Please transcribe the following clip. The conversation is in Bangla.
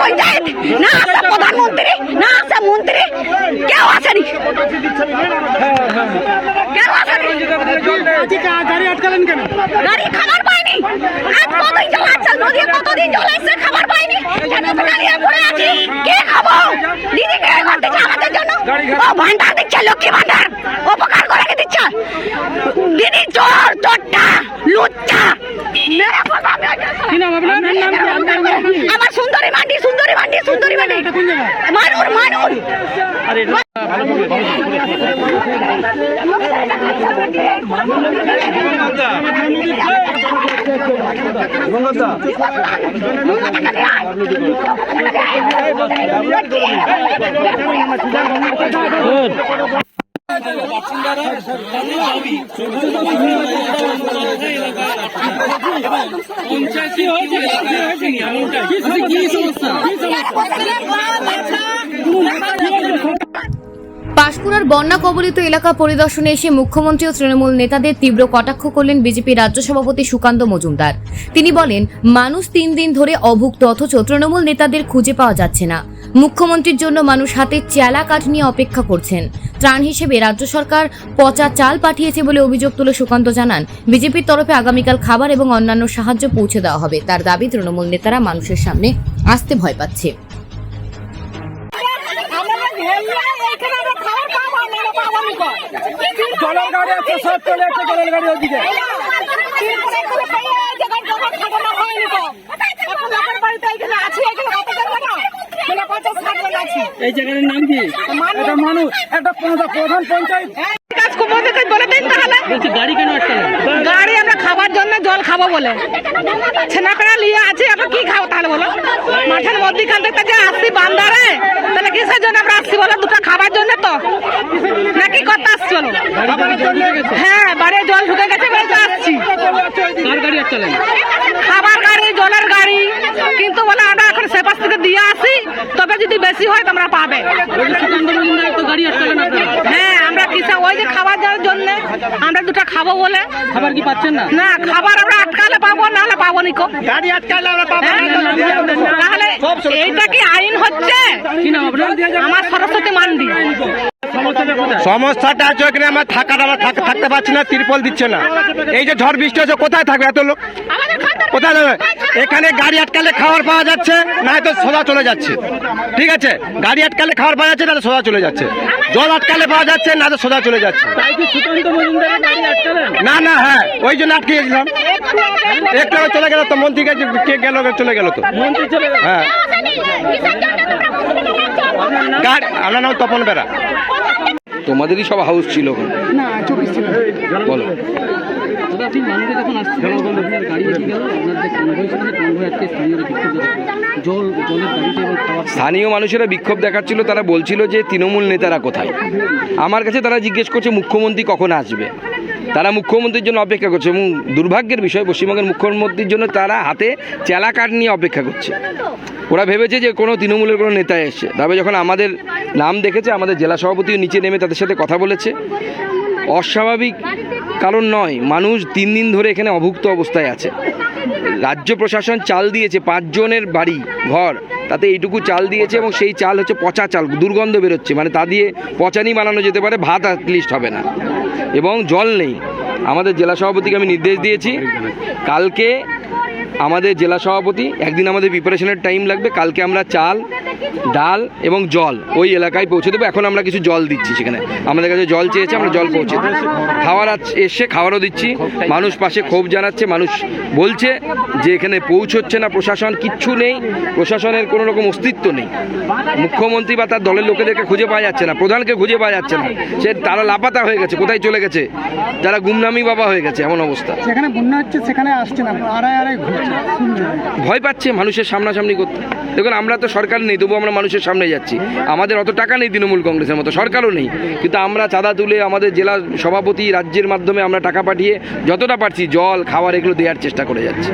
পঞ্চায়েত, না আছে প্রধানমন্ত্রী, না আছে মন্ত্রী, কেউ আসেনি, কেউ আসেনি। গাড়ি আটকালেন কেন? গাড়ি খাবার পায়নি, আজ কতদিন চালাচ্ছে, নদী কতদিন চলাইছে, খাবার পায়নি, দাঁড়িয়ে পড়ে আছি, কে খাবো? দিদি কে করতেছে আমাদের জন্য? ও ভান্ডার দিচ্ছে, লক্ষ্মী ভান্ডার উপকার করে দিচ্ছে। দিদি চোর, চোরটা, লুচ্চা, মেরে ফেলবো আমি। আমার সুন্দরী মান্ডি, সুন্দরী মান্ডি, সুন্দরী মান্ডি, মানুর মানুর। পাঁশকুড়ার বন্যা কবলিত এলাকা পরিদর্শনে এসে মুখ্যমন্ত্রী ও তৃণমূল নেতাদের তীব্র কটাক্ষ করলেন বিজেপি রাজ্য সভাপতি সুকান্ত মজুমদার। তিনি বলেন, মানুষ 3 দিন ধরে অভুক্ত, অথচ তৃণমূল নেতাদের খুঁজে পাওয়া যাচ্ছে না। মুখ্যমন্ত্রীর জন্য মানুষ হাতে চেলা কাঠ নিয়ে অপেক্ষা করছেন। ত্রাণ হিসেবে রাজ্য সরকার পচা চাল পাঠিয়েছে বলে অভিযোগ তুলে সুকান্ত জানান, বিজেপির তরফে আগামীকাল খাবার এবং অন্যান্য সাহায্য পৌঁছে দেওয়া হবে। তার দাবি, তৃণমূল নেতারা মানুষের সামনে আসতে ভয় পাচ্ছে। জলের গাড়ি আছে, সব চলে একটা জলের গাড়ি ওদিকে। এই জায়গার নাম কি? এটা মানুষ, একটা প্রধান পঞ্চায়েত। গাড়ি কেন আটকালেন? গাড়ি আমরা খাবার জন্য, জল খাবো বলে ছেনাপেড়া নিয়ে আছে, আমরা কি খাবো তাহলে বলো? মাঠের মধ্যখান থেকে যে আসছি বান্দারে, তাহলে কিসের জন্য আমরা আসছি বলো? দুটো খাবার জন্য তো, নাকি করতে আসছি বলো? হ্যাঁ, বাড়ি জল ঢুকে গেছে বলে তো আসছি। কার গাড়ি আটকালেন? খাবার গাড়ি, জলের গাড়ি, কিন্তু বলে আমরা এখন সে পাশ থেকে দিয়ে আসি, তবে যদি বেশি হয় তোমরা পাবে। গাড়ি আটকালেন আপনারা? হ্যাঁ, আমরা কিসা ওই যে খাবার দেওয়ার জন্য আমরা দুটো খাবো বলে। খাবার কি পাচ্ছেন না? না, খাবার আমরা আটকালে পাবো, নাহলে পাবো নিকো। গাড়ি আটকালে আমরা পাবো। তাহলে এইটা কি আইন হচ্ছে? কি নাম আপনার? আমার সরস্বতী মান্ডি। সমস্যাটা আছে এখানে, আমার থাকতে পারছি না, তিরপল দিচ্ছে না। এই যে ঝড় বৃষ্টি হচ্ছে, কোথায় থাকবে এত লোক? কোথায় যাবে? এখানে গাড়ি আটকালে খাবার পাওয়া যাচ্ছে, না হয়তো সোজা চলে যাচ্ছে। ঠিক আছে, গাড়ি আটকালে খাবার পাওয়া যাচ্ছে, না সোজা চলে যাচ্ছে। জল আটকালে পাওয়া যাচ্ছে, না তো সোজা চলে যাচ্ছে। না না, হ্যাঁ, ওই জন্য আটকে গেছিলাম। একটু চলে গেল তো, মন্ত্রী কে গেল, চলে গেল তো। হ্যাঁ, গাড়ি, আপনার নাম তপন বেরা। তোমাদেরই সব হাউস ছিল না, 24 ছিল। বলো। স্থানীয় মানুষেরা বিক্ষোভ দেখাচ্ছিল, তারা বলছিল যে তৃণমূল নেতারা কোথায়। আমার কাছে তারা জিজ্ঞেস করছে মুখ্যমন্ত্রী কখন আসবে। তারা মুখ্যমন্ত্রীর জন্য অপেক্ষা করছে, এবং দুর্ভাগ্যের বিষয় পশ্চিমবঙ্গের মুখ্যমন্ত্রীর জন্য তারা হাতে চেলা কাঠ নিয়ে অপেক্ষা করছে। ওরা ভেবেছে যে কোনো তৃণমূলের কোনো নেতা এসছে, তবে যখন আমাদের নাম দেখেছে, আমাদের জেলা সভাপতিও নিচে নেমে তাদের সাথে কথা বলেছে। অস্বাভাবিক কারণ নয়, মানুষ 3 দিন ধরে এখানে অভুক্ত অবস্থায় আছে। রাজ্য প্রশাসন চাল দিয়েছে, 5 জনের বাড়ি ঘর, তাতে এইটুকু চাল দিয়েছে, এবং সেই চাল হচ্ছে পচা চাল, দুর্গন্ধ বেরোচ্ছে, মানে তা দিয়ে পচানি বানানো যেতে পারে, ভাত অ্যাটলিস্ট হবে না, এবং জল নেই। আমাদের জেলা সভাপতিকে আমি নির্দেশ দিয়েছি, কালকে আমাদের জেলা সভাপতি, একদিন আমাদের প্রিপারেশনের টাইম লাগবে, কালকে আমরা চাল, ডাল এবং জল ওই এলাকায় পৌঁছে দেবো। এখন আমরা কিছু জল দিচ্ছি, সেখানে আমাদের কাছে জল চেয়েছে, আমরা জল পৌঁছে দেবো। খাবার এসে খাবারও দিচ্ছি। মানুষ পাশে ক্ষোভ জানাচ্ছে, মানুষ বলছে যে এখানে পৌঁছচ্ছে না, প্রশাসন কিচ্ছু নেই, প্রশাসনের কোনো রকম অস্তিত্ব নেই। মুখ্যমন্ত্রী বা তার দলের লোকেদেরকে খুঁজে পাওয়া যাচ্ছে না, প্রধানকে খুঁজে পাওয়া যাচ্ছে না, সে তারা লাপাতা হয়ে গেছে, কোথায় চলে গেছে, তারা গুমনামি বাবা হয়ে গেছে, এমন অবস্থা। সেখানে বন্যা হচ্ছে, সেখানে আসছে না, আড়াই আড়াই ঘুরছে, ভয় পাচ্ছে মানুষের সামনাসামনি করতে। দেখুন, আমরা তো সরকার নেই, তবু আমরা মানুষের সামনে যাচ্ছি। আমাদের অত টাকা নেই তৃণমূল কংগ্রেসের মতো, সরকারও নেই, কিন্তু আমরা চাঁদা তুলে আমাদের জেলা সভাপতি রাজ্যের মাধ্যমে আমরা টাকা পাঠিয়ে যতটা পারছি জল, খাবার এগুলো দেওয়ার চেষ্টা করে যাচ্ছি।